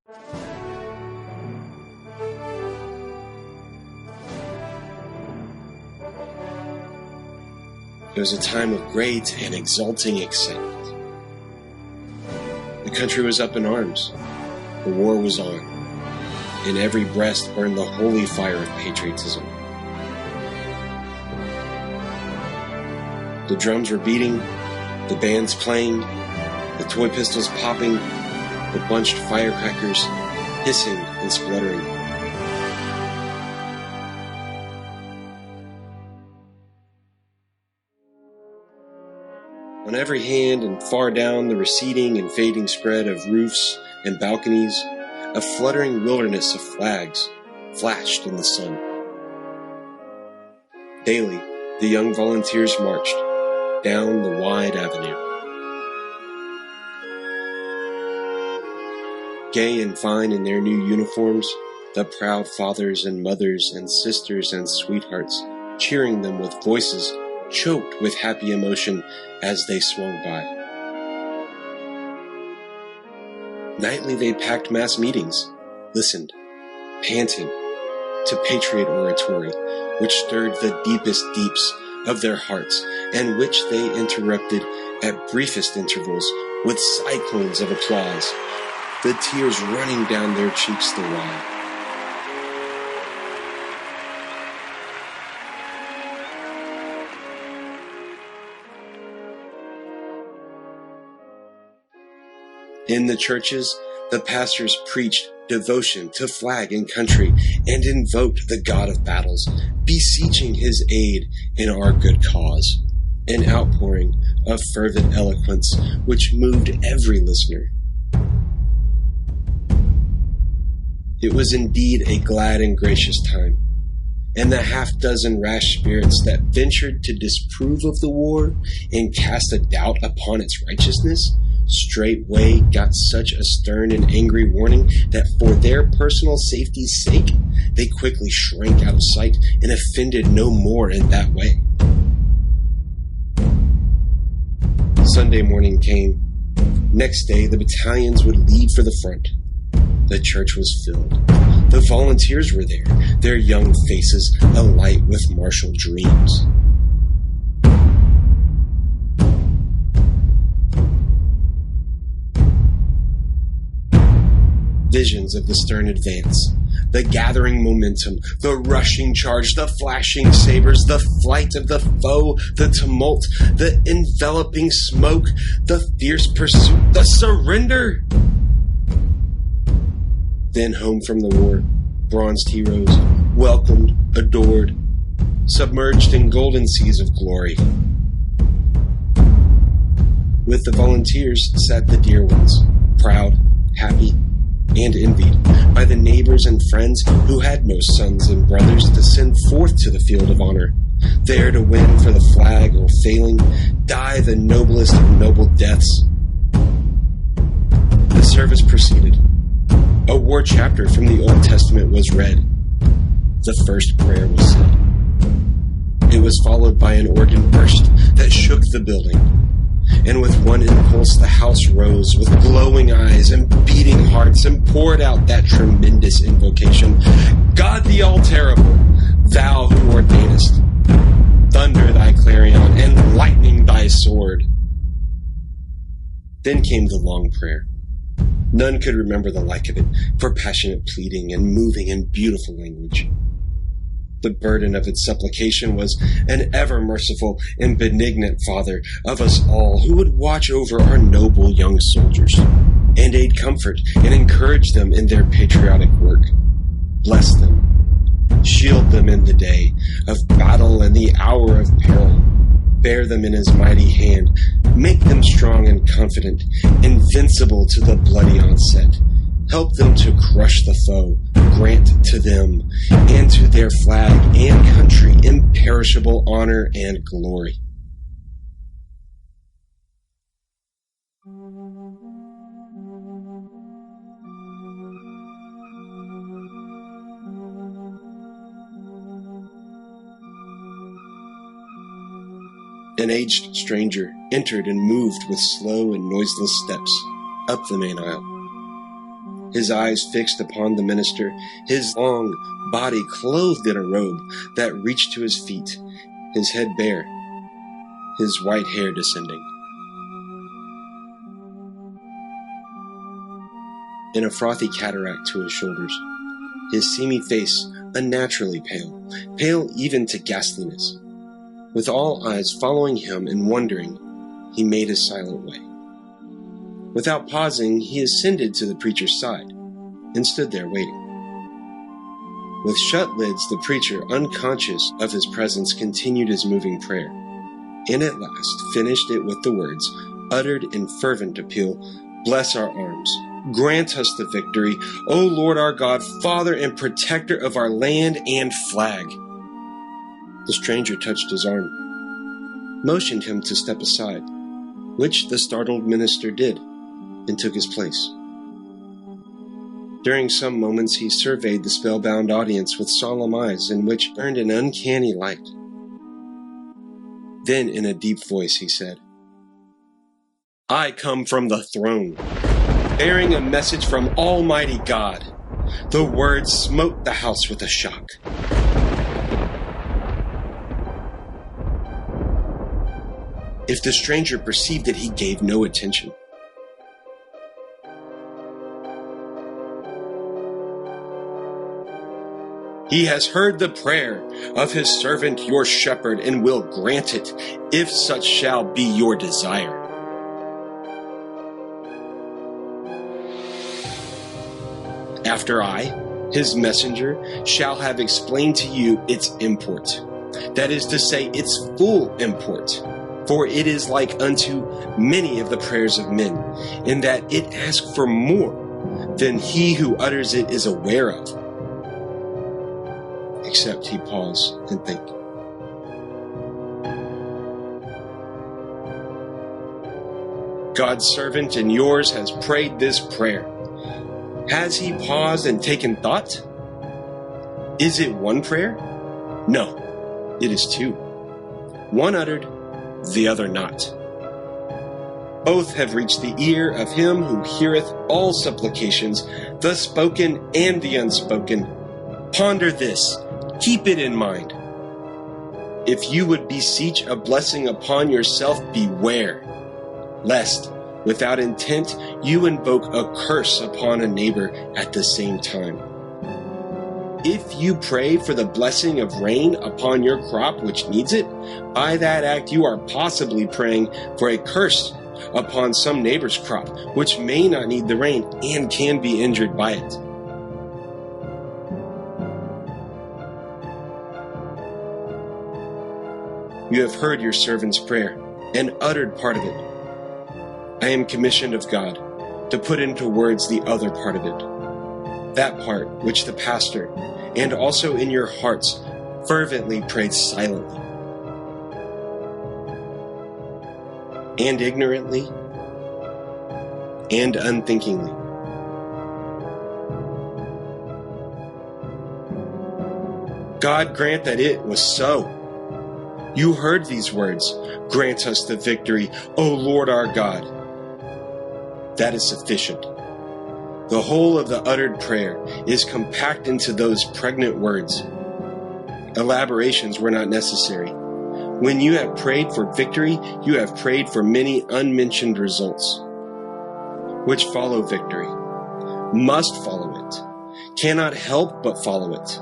It was a time of great and exulting excitement. The country was up in arms. The war was on. In every breast burned the holy fire of patriotism. The drums were beating, the bands playing, the toy pistols popping, the bunched firecrackers hissing and spluttering. On every hand and far down the receding and fading spread of roofs and balconies, a fluttering wilderness of flags flashed in the sun. Daily, the young volunteers marched down the wide avenue. Gay and fine in their new uniforms, the proud fathers and mothers and sisters and sweethearts cheering them with voices choked with happy emotion as they swung by. Nightly they packed mass meetings, listened, panted, to patriot oratory, which stirred the deepest deeps of their hearts, and which they interrupted at briefest intervals with cyclones of applause, the tears running down their cheeks the while. In the churches, the pastors preached devotion to flag and country and invoked the God of battles, beseeching his aid in our good cause, an outpouring of fervent eloquence which moved every listener. It was indeed a glad and gracious time, and the half-dozen rash spirits that ventured to disapprove of the war and cast a doubt upon its righteousness straightway got such a stern and angry warning that for their personal safety's sake, they quickly shrank out of sight and offended no more in that way. Sunday morning came. Next day, the battalions would leave for the front. The church was filled. The volunteers were there, their young faces alight with martial dreams. Visions of the stern advance, the gathering momentum, the rushing charge, the flashing sabers, the flight of the foe, the tumult, the enveloping smoke, the fierce pursuit, the surrender. Then home from the war, bronzed heroes, welcomed, adored, submerged in golden seas of glory. With the volunteers sat the dear ones, proud, happy, and envied by the neighbors and friends who had no sons and brothers to send forth to the field of honor, there to win for the flag or failing, die the noblest of noble deaths. The service proceeded. A war chapter from the Old Testament was read. The first prayer was said. It was followed by an organ burst that shook the building. And with one impulse, the house rose with glowing eyes and beating hearts and poured out that tremendous invocation. God the all-terrible, thou who ordainest, thunder thy clarion and lightning thy sword. Then came the long prayer. None could remember the like of it, for passionate pleading and moving and beautiful language. The burden of its supplication was an ever-merciful and benignant Father of us all, who would watch over our noble young soldiers and aid comfort and encourage them in their patriotic work. Bless them, shield them in the day of battle and the hour of peril. Bear them in his mighty hand, make them strong and confident, invincible to the bloody onset. Help them to crush the foe, grant to them and to their flag and country imperishable honor and glory. An aged stranger entered and moved with slow and noiseless steps up the main aisle. his eyes fixed upon the minister, his long body clothed in a robe that reached to his feet, his head bare, his white hair descending. In a frothy cataract to his shoulders, his seamy face unnaturally pale, pale even to ghastliness. With all eyes following him and wondering, he made his silent way. Without pausing, he ascended to the preacher's side and stood there waiting. With shut lids, the preacher, unconscious of his presence, continued his moving prayer, and at last finished it with the words, uttered in fervent appeal, "Bless our arms. Grant us the victory, O Lord our God, Father and Protector of our land and flag." The stranger touched his arm, motioned him to step aside, which the startled minister did, and took his place. During some moments he surveyed the spellbound audience with solemn eyes in which burned an uncanny light. Then in a deep voice he said, "I come from the throne, bearing a message from Almighty God." The words smote the house with a shock. If the stranger perceived it, he gave no attention. "He has heard the prayer of his servant your shepherd, and will grant it, if such shall be your desire." "After I, his messenger, shall have explained to you its import, that is to say, its full import, for it is like unto many of the prayers of men, in that it asks for more than he who utters it is aware of." Except he pause and think. God's servant and yours has prayed this prayer. Has he paused and taken thought? Is it one prayer? No, it is two. One uttered, the other not. Both have reached the ear of him who heareth all supplications, the spoken and the unspoken. Ponder this. Keep it in mind. If you would beseech a blessing upon yourself, beware, lest, without intent, you invoke a curse upon a neighbor at the same time. If you pray for the blessing of rain upon your crop which needs it, by that act you are possibly praying for a curse upon some neighbor's crop which may not need the rain and can be injured by it. You have heard your servant's prayer and uttered part of it. I am commissioned of God to put into words the other part of it, that part which the pastor, and also in your hearts, fervently prayed silently, and ignorantly, and unthinkingly. God grant that it was so. You heard these words, "Grant us the victory, O Lord our God." That is sufficient. The whole of the uttered prayer is compact into those pregnant words. Elaborations were not necessary. When you have prayed for victory, you have prayed for many unmentioned results, which follow victory, must follow it, cannot help but follow it.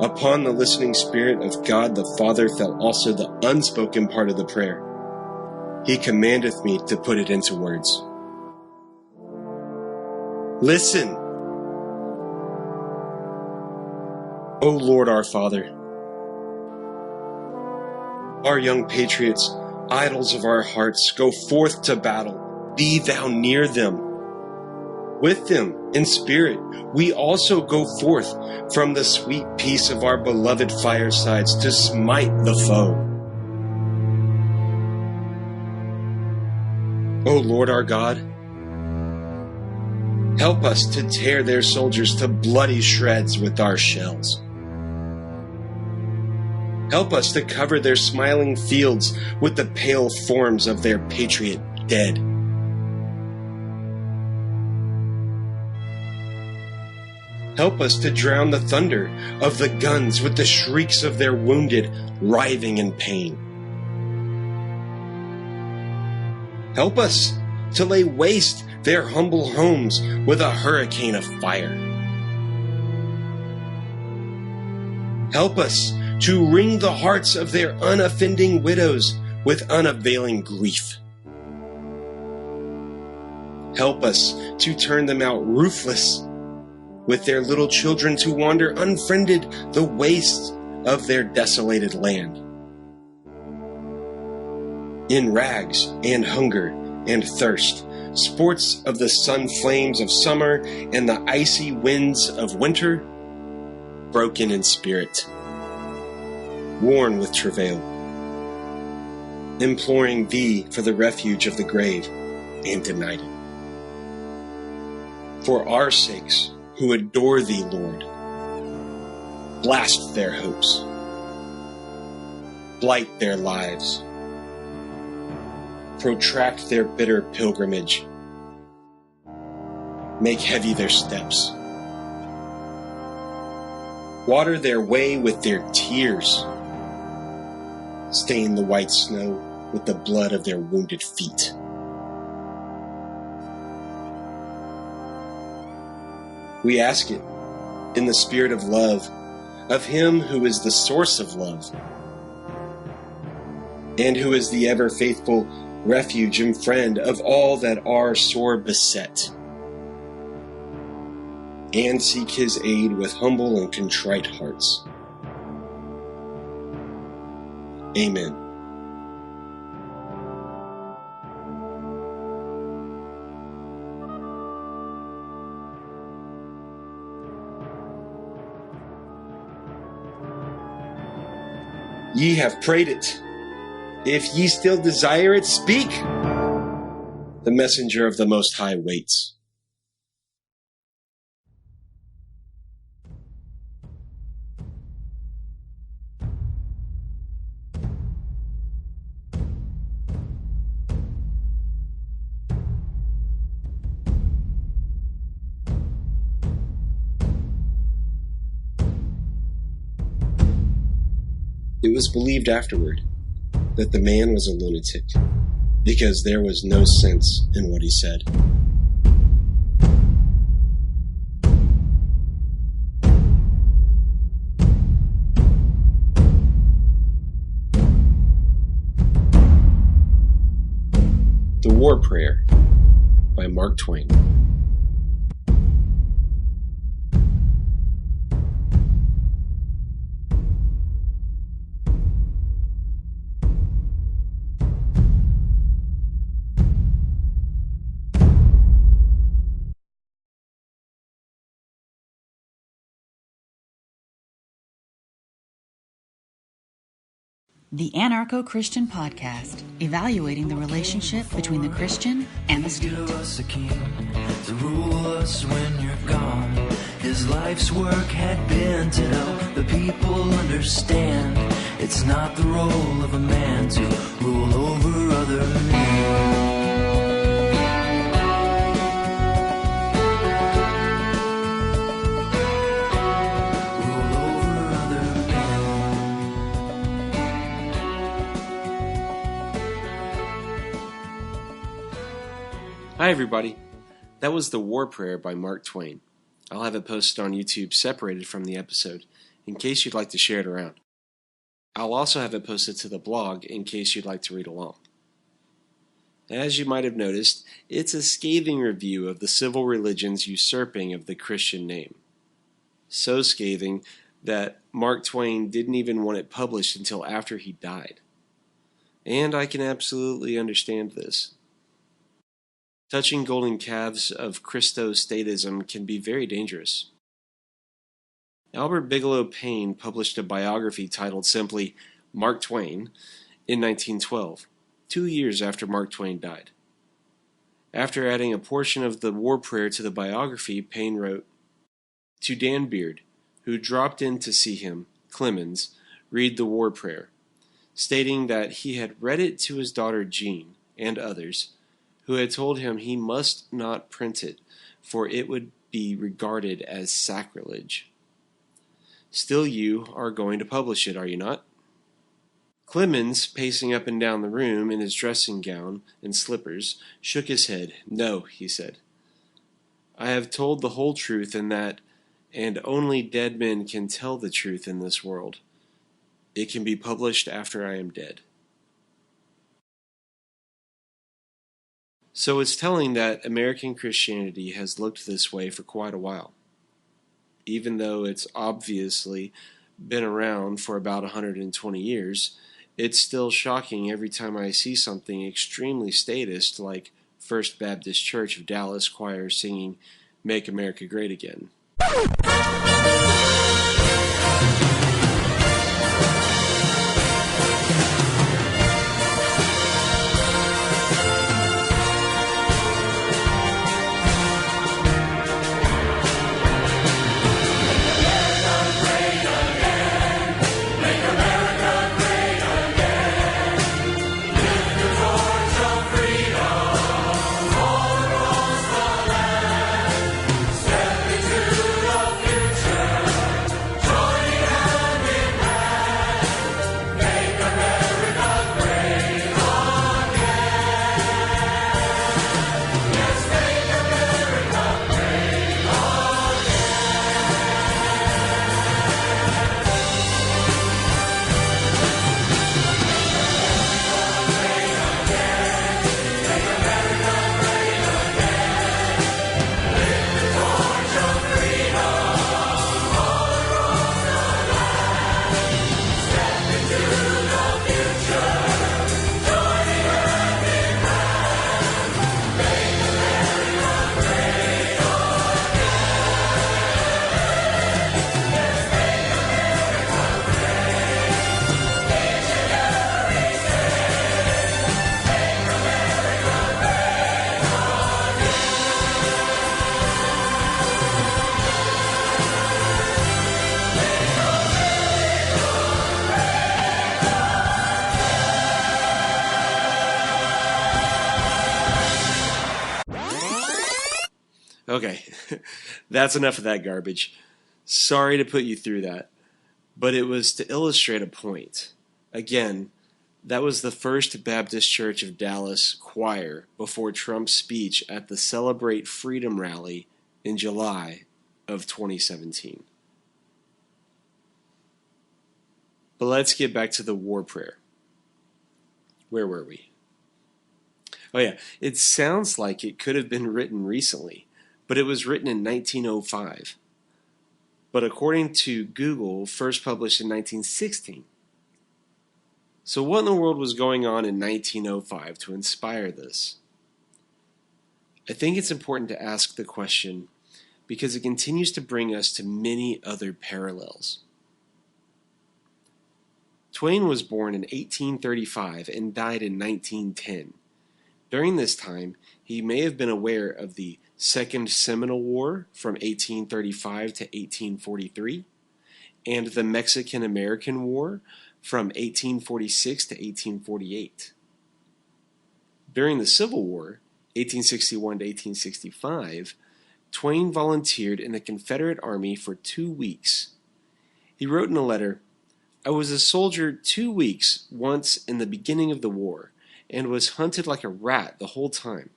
Upon the listening Spirit of God the Father fell also the unspoken part of the prayer. He commandeth me to put it into words. Listen, O Lord our Father. Our young patriots, idols of our hearts, go forth to battle. Be thou near them. With them, in spirit, we also go forth from the sweet peace of our beloved firesides to smite the foe. O Lord our God, help us to tear their soldiers to bloody shreds with our shells. Help us to cover their smiling fields with the pale forms of their patriot dead. Help us to drown the thunder of the guns with the shrieks of their wounded, writhing in pain. Help us to lay waste their humble homes with a hurricane of fire. Help us to wring the hearts of their unoffending widows with unavailing grief. Help us to turn them out roofless with their little children to wander unfriended the wastes of their desolated land. In rags and hunger and thirst, sports of the sun flames of summer and the icy winds of winter, broken in spirit, worn with travail, imploring thee for the refuge of the grave, and denied it. For our sakes, who adore thee, Lord, blast their hopes, blight their lives, protract their bitter pilgrimage, make heavy their steps, water their way with their tears, stain the white snow with the blood of their wounded feet. We ask it in the spirit of love, of Him who is the source of love, and who is the ever faithful refuge and friend of all that are sore beset, and seek His aid with humble and contrite hearts. Amen. Ye have prayed it. If ye still desire it, speak. The messenger of the Most High waits. It was believed afterward that the man was a lunatic, because there was no sense in what he said. The War Prayer by Mark Twain. The Anarcho-Christian Podcast, evaluating the relationship between the Christian and the state. Give us a king to rule us when you're gone. His life's work had been to help the people understand it's not the role of a man to rule over other men. Hi everybody, that was the War Prayer by Mark Twain. I'll have it posted on YouTube separated from the episode, in case you'd like to share it around. I'll also have it posted to the blog in case you'd like to read along. As you might have noticed, it's a scathing review of the civil religion's usurping of the Christian name. So scathing that Mark Twain didn't even want it published until after he died. And I can absolutely understand this. Touching golden calves of Christo-statism can be very dangerous. Albert Bigelow Paine published a biography titled simply Mark Twain in 1912, 2 years after Mark Twain died. After adding a portion of the War Prayer to the biography, Paine wrote, "To Dan Beard, who dropped in to see him, Clemens, read the War Prayer, stating that he had read it to his daughter Jean and others, who had told him he must not print it, for it would be regarded as sacrilege. Still, you are going to publish it, are you not? Clemens, pacing up and down the room in his dressing gown and slippers, shook his head. No, he said. I have told the whole truth in that, and only dead men can tell the truth in this world. It can be published after I am dead. So it's telling that American Christianity has looked this way for quite a while, even though it's obviously been around for about 120 years. It's still shocking every time I see something extremely statist like First Baptist Church of Dallas choir singing Make America Great Again. Okay, that's enough of that garbage. Sorry to put you through that, but it was to illustrate a point. Again, that was the First Baptist Church of Dallas choir before Trump's speech at the Celebrate Freedom rally in July of 2017. But let's get back to the War Prayer. Where were we? Oh yeah, it sounds like it could have been written recently, but it was written in 1905. But according to Google, first published in 1916. So what in the world was going on in 1905 to inspire this? I think it's important to ask the question because it continues to bring us to many other parallels. Twain was born in 1835 and died in 1910. During this time, he may have been aware of the Second Seminole War from 1835 to 1843 and the Mexican-American War from 1846 to 1848. During the Civil War, 1861 to 1865, Twain volunteered in the Confederate Army for 2 weeks. He wrote in a letter, "I was a soldier 2 weeks once in the beginning of the war, and was hunted like a rat the whole time."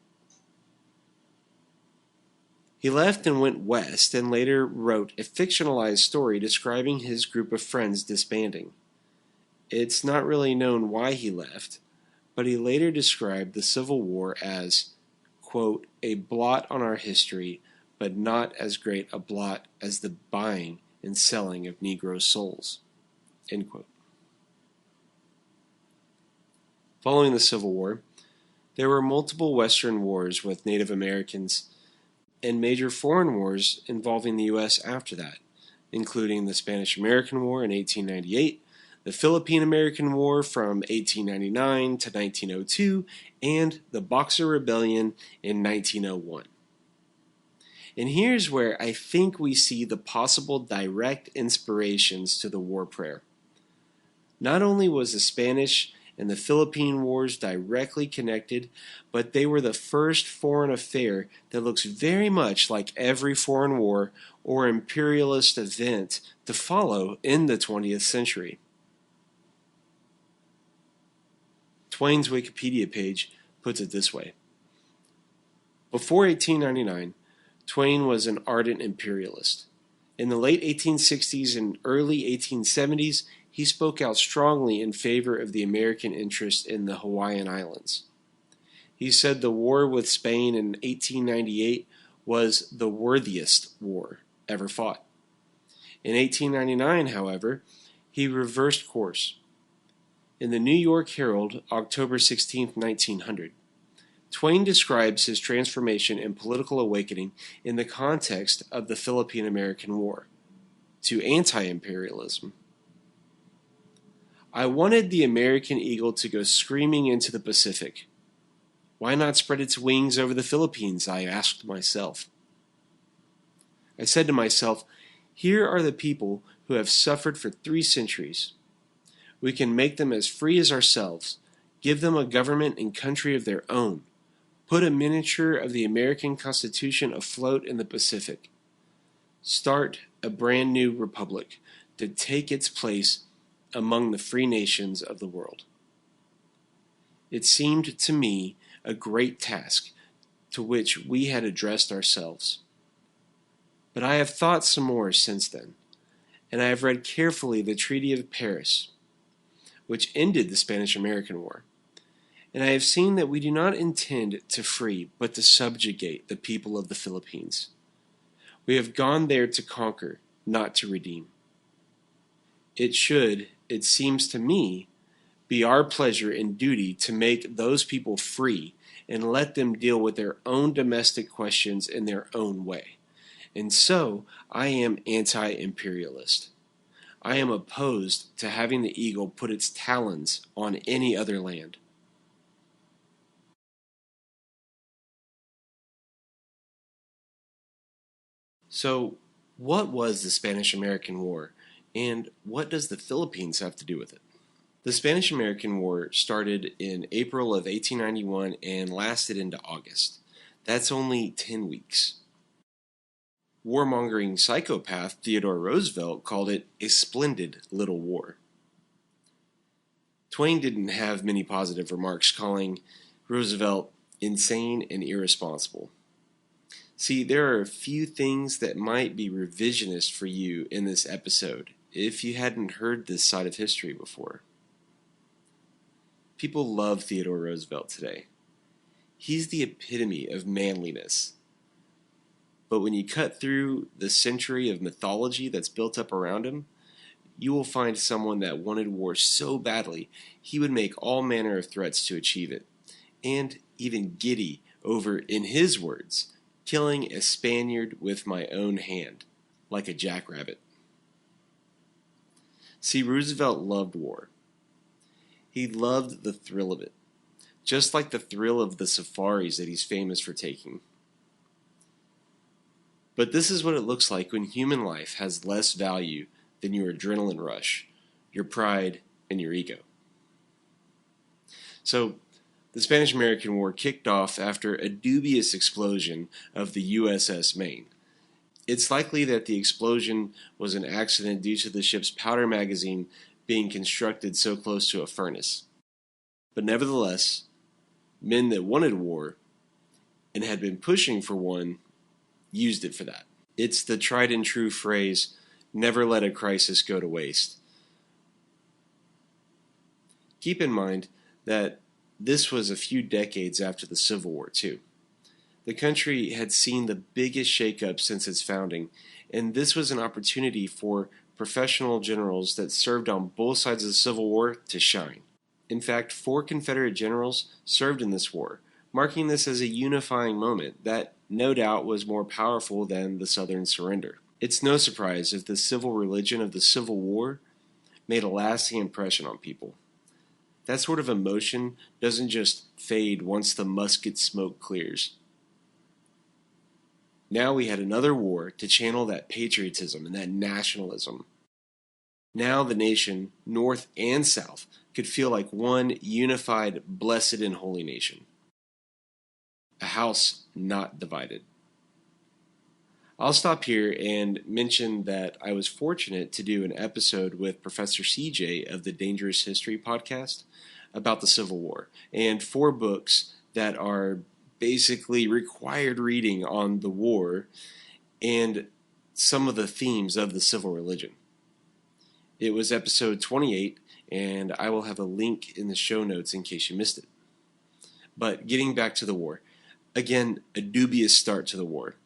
He left and went west and later wrote a fictionalized story describing his group of friends disbanding. It's not really known why he left, but he later described the Civil War as, quote, "a blot on our history, but not as great a blot as the buying and selling of Negro souls," end quote. Following the Civil War, there were multiple Western wars with Native Americans and major foreign wars involving the U.S. after that, including the Spanish-American War in 1898, the Philippine-American War from 1899 to 1902, and the Boxer Rebellion in 1901. And here's where I think we see the possible direct inspirations to the War Prayer. Not only was the Spanish and the Philippine Wars directly connected, but they were the first foreign affair that looks very much like every foreign war or imperialist event to follow in the 20th century. Twain's Wikipedia page puts it this way. Before 1899, Twain was an ardent imperialist. In the late 1860s and early 1870s, he spoke out strongly in favor of the American interest in the Hawaiian Islands. He said the war with Spain in 1898 was the worthiest war ever fought. In 1899, however, he reversed course. In the New York Herald, October 16, 1900, Twain describes his transformation and political awakening in the context of the Philippine-American War to anti-imperialism. I wanted the American eagle to go screaming into the Pacific. Why not spread its wings over the Philippines, I asked myself. I said to myself, here are the people who have suffered for 3 centuries. We can make them as free as ourselves, give them a government and country of their own, put a miniature of the American Constitution afloat in the Pacific, start a brand new republic to take its place among the free nations of the world. It seemed to me a great task to which we had addressed ourselves. But I have thought some more since then, and I have read carefully the Treaty of Paris, which ended the Spanish-American War, and I have seen that we do not intend to free, but to subjugate the people of the Philippines. We have gone there to conquer, not to redeem. It should, it seems to me, be our pleasure and duty to make those people free and let them deal with their own domestic questions in their own way. And so, I am anti-imperialist. I am opposed to having the eagle put its talons on any other land. So, what was the Spanish-American War, and what does the Philippines have to do with it? The Spanish-American War started in April of 1891 and lasted into August. That's only 10 weeks. Warmongering psychopath Theodore Roosevelt called it a splendid little war. Twain didn't have many positive remarks, calling Roosevelt insane and irresponsible. See, there are a few things that might be revisionist for you in this episode if you hadn't heard this side of history before. People love Theodore Roosevelt today. He's the epitome of manliness. But when you cut through the century of mythology that's built up around him, you will find someone that wanted war so badly he would make all manner of threats to achieve it, and even giddy over, in his words, killing a Spaniard with my own hand, like a jackrabbit. See, Roosevelt loved war. He loved the thrill of it, just like the thrill of the safaris that he's famous for taking. But this is what it looks like when human life has less value than your adrenaline rush, your pride, and your ego. So, the Spanish-American War kicked off after a dubious explosion of the USS Maine. It's likely that the explosion was an accident due to the ship's powder magazine being constructed so close to a furnace. But nevertheless, men that wanted war and had been pushing for one used it for that. It's the tried and true phrase, never let a crisis go to waste. Keep in mind that this was a few decades after the Civil War, too. The country had seen the biggest shakeup since its founding, and this was an opportunity for professional generals that served on both sides of the Civil War to shine. In fact, 4 Confederate generals served in this war, marking this as a unifying moment that no doubt was more powerful than the Southern surrender. It's no surprise if the civil religion of the Civil War made a lasting impression on people. That sort of emotion doesn't just fade once the musket smoke clears. Now we had another war to channel that patriotism and that nationalism. Now the nation, North and South, could feel like one unified, blessed, and holy nation. A house not divided. I'll stop here and mention that I was fortunate to do an episode with Professor CJ of the Dangerous History podcast about the Civil War, and 4 books that are basically required reading on the war and some of the themes of the civil religion. It was episode 28, and I will have a link in the show notes in case you missed it. But getting back to the war, again, a dubious start to the war,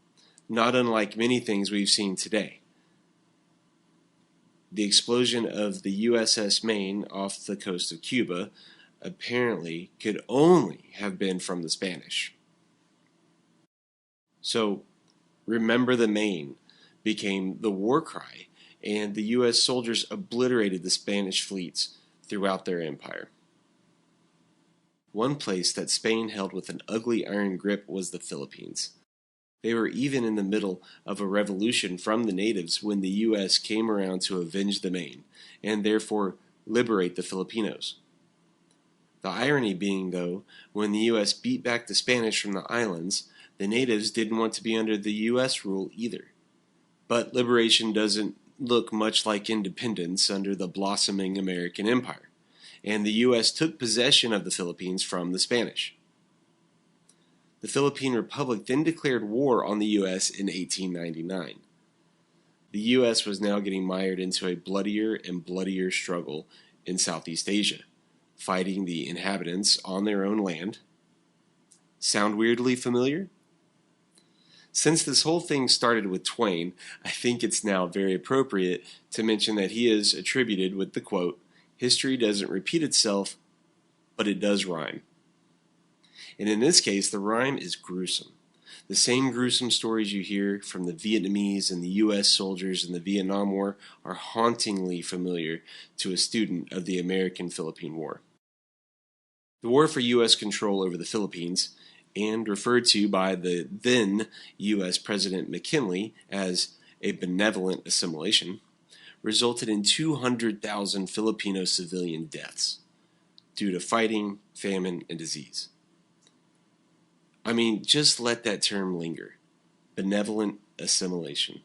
not unlike many things we've seen today. The explosion of the USS Maine off the coast of Cuba apparently could only have been from the Spanish. So, "Remember the Maine" became the war cry, and the U.S. soldiers obliterated the Spanish fleets throughout their empire. One place that Spain held with an ugly iron grip was the Philippines. They were even in the middle of a revolution from the natives when the U.S. came around to avenge the Maine, and therefore liberate the Filipinos. The irony being, though, when the U.S. beat back the Spanish from the islands, the natives didn't want to be under the U.S. rule either. But liberation doesn't look much like independence under the blossoming American empire, and the U.S. took possession of the Philippines from the Spanish. The Philippine Republic then declared war on the U.S. in 1899. The U.S. was now getting mired into a bloodier and bloodier struggle in Southeast Asia, fighting the inhabitants on their own land. Sound weirdly familiar? Since this whole thing started with Twain, I think it's now very appropriate to mention that he is attributed with the quote, "History doesn't repeat itself, but it does rhyme." And in this case, the rhyme is gruesome. The same gruesome stories you hear from the Vietnamese and the U.S. soldiers in the Vietnam War are hauntingly familiar to a student of the American-Philippine War. The war for U.S. control over the Philippines, and referred to by the then U.S. President McKinley as a benevolent assimilation, resulted in 200,000 Filipino civilian deaths due to fighting, famine, and disease. I mean, just let that term linger. Benevolent assimilation.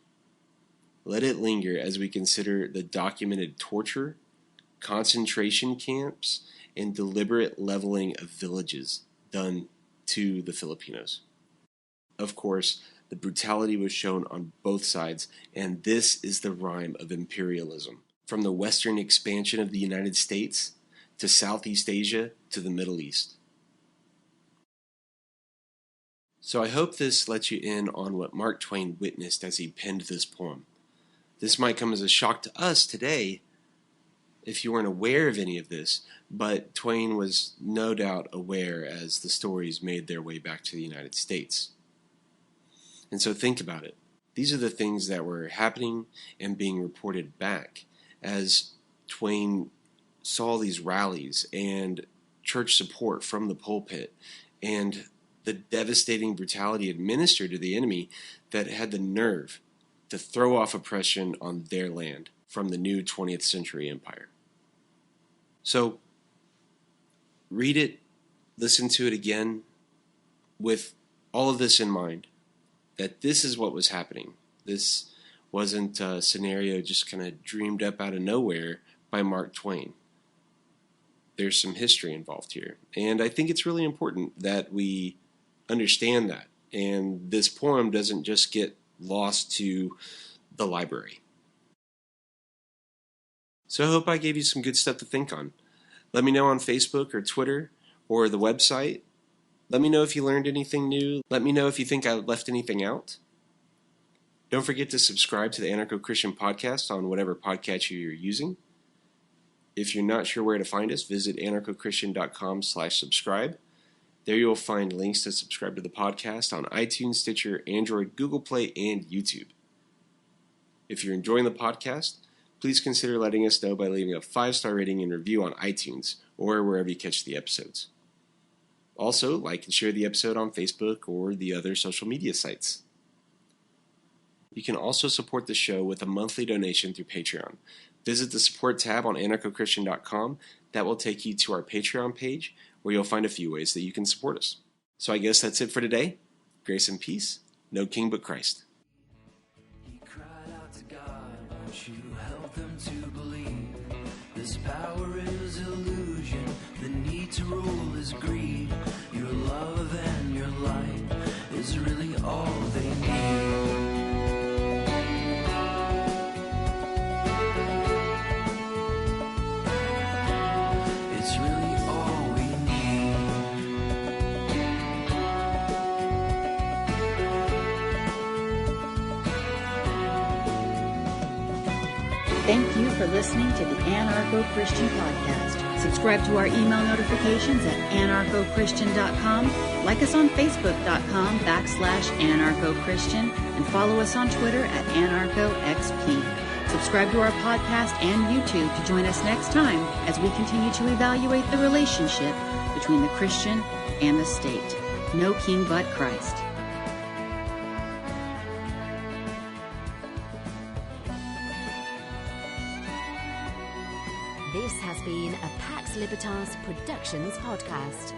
Let it linger as we consider the documented torture, concentration camps, and deliberate leveling of villages done to the Filipinos. Of course, the brutality was shown on both sides, and this is the rhyme of imperialism. From the western expansion of the United States to Southeast Asia to the Middle East. So I hope this lets you in on what Mark Twain witnessed as he penned this poem. This might come as a shock to us today if you weren't aware of any of this, but Twain was no doubt aware as the stories made their way back to the United States. And so think about it. These are the things that were happening and being reported back as Twain saw these rallies and church support from the pulpit and the devastating brutality administered to the enemy that had the nerve to throw off oppression on their land from the new 20th century empire. So, read it, listen to it again, with all of this in mind, that this is what was happening. This wasn't a scenario just kind of dreamed up out of nowhere by Mark Twain. There's some history involved here, and I think it's really important that we understand that, and this poem doesn't just get lost to the library. So I hope I gave you some good stuff to think on. Let me know on Facebook or Twitter or the website. Let me know if you learned anything new. Let me know if you think I left anything out. Don't forget to subscribe to the Anarcho-Christian podcast on whatever podcast you're using. If you're not sure where to find us, visit anarchochristian.com/subscribe. There you'll find links to subscribe to the podcast on iTunes, Stitcher, Android, Google Play, and YouTube. If you're enjoying the podcast, please consider letting us know by leaving a 5-star rating and review on iTunes or wherever you catch the episodes. Also, like and share the episode on Facebook or the other social media sites. You can also support the show with a monthly donation through Patreon. Visit the support tab on anarchochristian.com. That will take you to our Patreon page, where you'll find a few ways that you can support us. So I guess that's it for today. Grace and peace. No king but Christ. He cried out to God, won't you help them to believe? This power is illusion, the need to rule is greed. Your love and your light is really all they need. It's really all we need. Thank you for listening to the Anarcho-Christian Podcast. Subscribe to our email notifications at anarchochristian.com, like us on facebook.com/anarchochristian, and follow us on Twitter at anarchoxp. Subscribe to our podcast and YouTube to join us next time as we continue to evaluate the relationship between the Christian and the state. No king but Christ. This has been a Pax Libertas Productions podcast.